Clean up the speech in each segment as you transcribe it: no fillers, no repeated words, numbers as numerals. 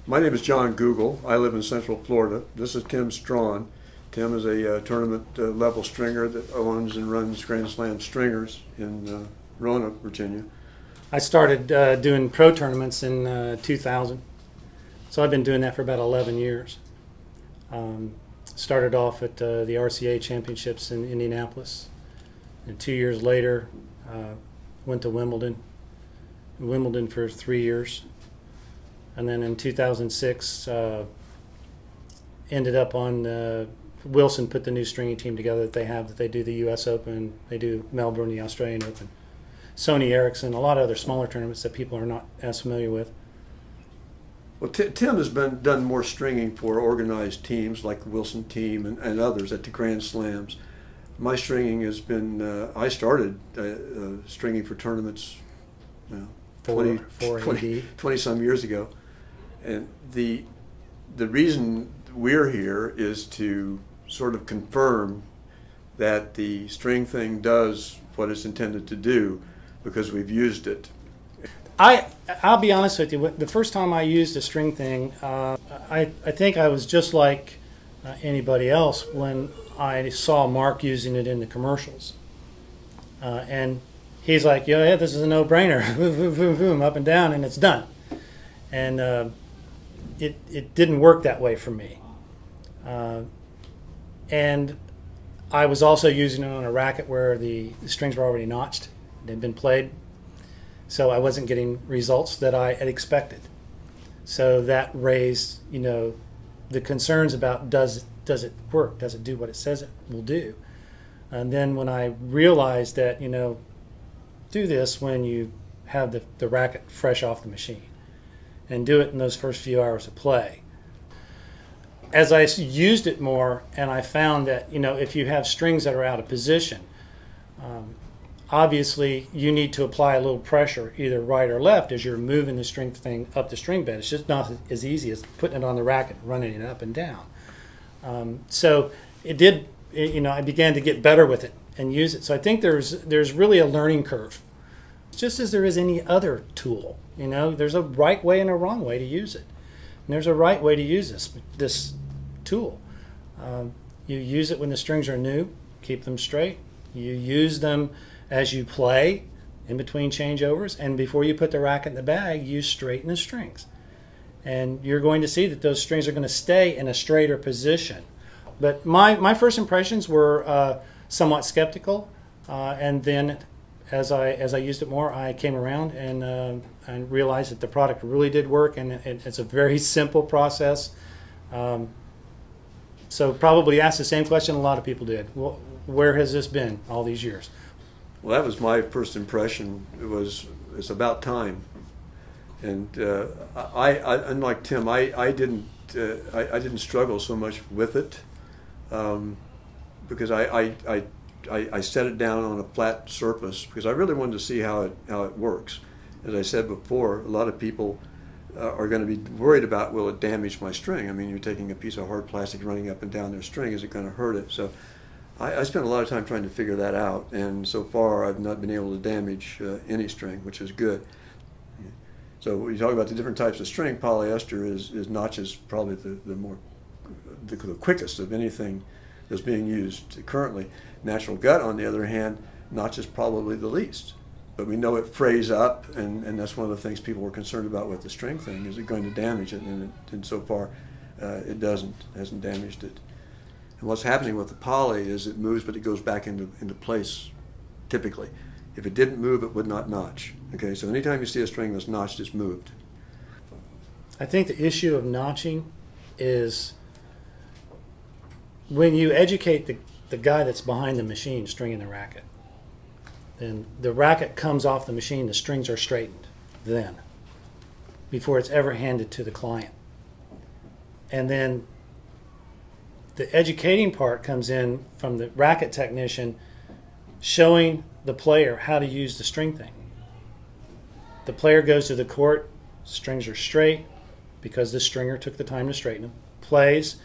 My name is John Gugel. I live in Central Florida. This is Tim Strawn. Tim is a tournament level stringer that owns and runs Grand Slam Stringers in Roanoke, Virginia. I started doing pro tournaments in 2000, so I've been doing that for about 11 years. Started off at the RCA Championships in Indianapolis, and 2 years later went to Wimbledon for 3 years, and then in 2006 ended up on Wilson put the new stringing team together that they have, that they do the U.S. Open, they do Melbourne, the Australian Open, Sony Ericsson, a lot of other smaller tournaments that people are not as familiar with. Well, Tim has done more stringing for organized teams like the Wilson team and others at the Grand Slams. My stringing has been, I started stringing for tournaments 20 some years ago. And the reason we're here is to sort of confirm that the string thing does what it's intended to do, because we've used it. I'll be honest with you, the first time I used a string thing, I think I was just like anybody else when I saw Mark using it in the commercials. And he's like, yeah, this is a no-brainer, boom, boom, boom, up and down, and it's done. And it didn't work that way for me. And I was also using it on a racket where the strings were already notched, they'd been played. So I wasn't getting results that I had expected. So that raised, the concerns about does it work? Does it do what it says it will do? And then when I realized that, do this when you have the racket fresh off the machine, and do it in those first few hours of play. As I used it more, and I found that, if you have strings that are out of position, obviously you need to apply a little pressure, either right or left, as you're moving the string thing up the string bed. It's just not as easy as putting it on the racket and running it up and down. So it did, I began to get better with it and use it. So I think there's really a learning curve, just as there is any other tool. There's a right way and a wrong way to use it. And there's a right way to use this tool. You use it when the strings are new, keep them straight. You use them as you play in between changeovers, and before you put the racket in the bag, you straighten the strings. And you're going to see that those strings are going to stay in a straighter position. But my first impressions were somewhat skeptical, and then as I used it more, I came around and realized that the product really did work, and it's a very simple process. So probably ask the same question a lot of people did. Well, where has this been all these years? Well, that was my first impression. It's about time. And I unlike Tim, I didn't struggle so much with it, because I set it down on a flat surface because I really wanted to see how it works. As I said before, a lot of people are going to be worried about, will it damage my string? I mean, you're taking a piece of hard plastic running up and down their string. Is it going to hurt it? So I spent a lot of time trying to figure that out, and so far I've not been able to damage any string, which is good. So when you talk about the different types of string, polyester is notches probably the quickest of anything that's being used currently. Natural gut, on the other hand, notches probably the least. But we know it frays up, and that's one of the things people were concerned about with the string thing. Is it going to damage it? And so far, it hasn't damaged it. And what's happening with the poly is it moves, but it goes back into place, typically. If it didn't move, it would not notch. Okay, so anytime you see a string that's notched, it's moved. I think the issue of notching is when you educate the guy that's behind the machine stringing the racket, then the racket comes off the machine, the strings are straightened then, before it's ever handed to the client. And then the educating part comes in from the racket technician showing the player how to use the string thing. The player goes to the court, strings are straight because the stringer took the time to straighten them, plays.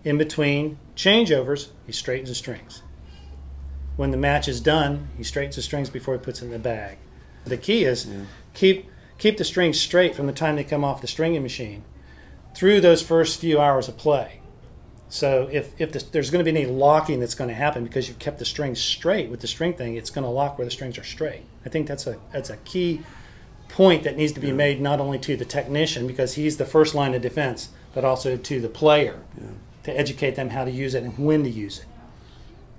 In between changeovers, he straightens the strings. When the match is done, he straightens the strings before he puts it in the bag. The key is keep the strings straight from the time they come off the stringing machine through those first few hours of play. So if there's going to be any locking that's going to happen because you've kept the strings straight with the string thing, it's going to lock where the strings are straight. I think that's a key point that needs to be made not only to the technician, because he's the first line of defense, but also to the player to educate them how to use it and when to use it.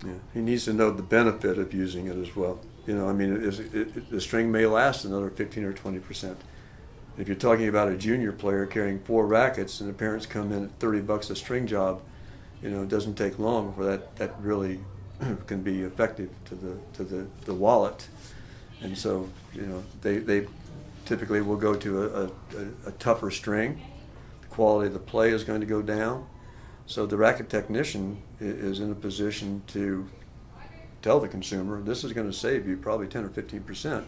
Yeah, he needs to know the benefit of using it as well. You know, I mean, the string may last another 15 or 20%. If you're talking about a junior player carrying 4 rackets and the parents come in at $30 a string job, you know, it doesn't take long for that really can be effective to the wallet. And so, you know, they typically will go to a tougher string. The quality of the play is going to go down. So the racket technician is in a position to tell the consumer, this is going to save you probably 10 or 15%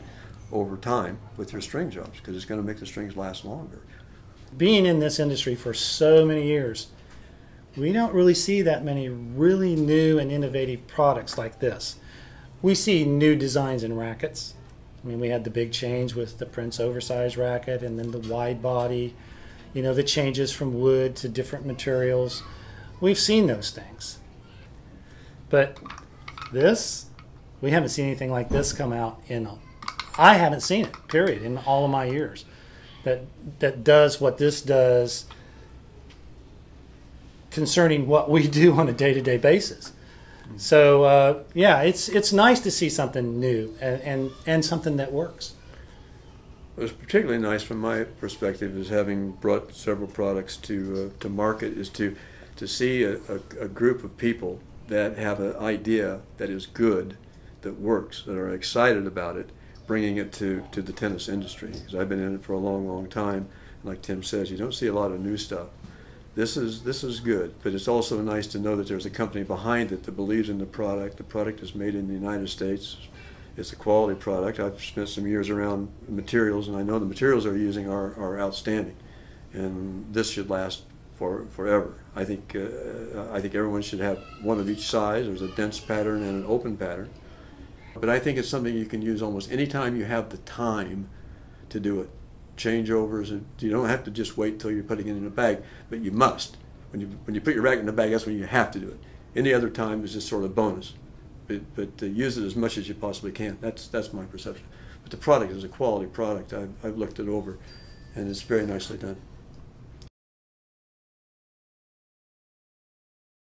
over time with your string jobs, because it's going to make the strings last longer. Being in this industry for so many years, we don't really see that many really new and innovative products like this. We see new designs in rackets. I mean, we had the big change with the Prince oversized racket, and then the wide body, you know, the changes from wood to different materials. We've seen those things. But this, we haven't seen anything like this come out I haven't seen it, period, in all of my years, that does what this does concerning what we do on a day-to-day basis. So yeah, it's nice to see something new and something that works. It was particularly nice from my perspective, as having brought several products to market, is to see a group of people that have an idea that is good, that works, that are excited about it, bringing it to the tennis industry. Because I've been in it for a long, long time. And like Tim says, you don't see a lot of new stuff. This is good, but it's also nice to know that there's a company behind it that believes in the product. The product is made in the United States. It's a quality product. I've spent some years around materials, and I know the materials they're using are outstanding. And this should last forever. I think everyone should have one of each size. There's a dense pattern and an open pattern. But I think it's something you can use almost any time you have the time to do it. Changeovers, you don't have to just wait until you're putting it in a bag, but you must. When you put your racket in the bag, that's when you have to do it. Any other time is just sort of bonus. But use it as much as you possibly can. That's my perception. But the product is a quality product. I've looked it over, and it's very nicely done.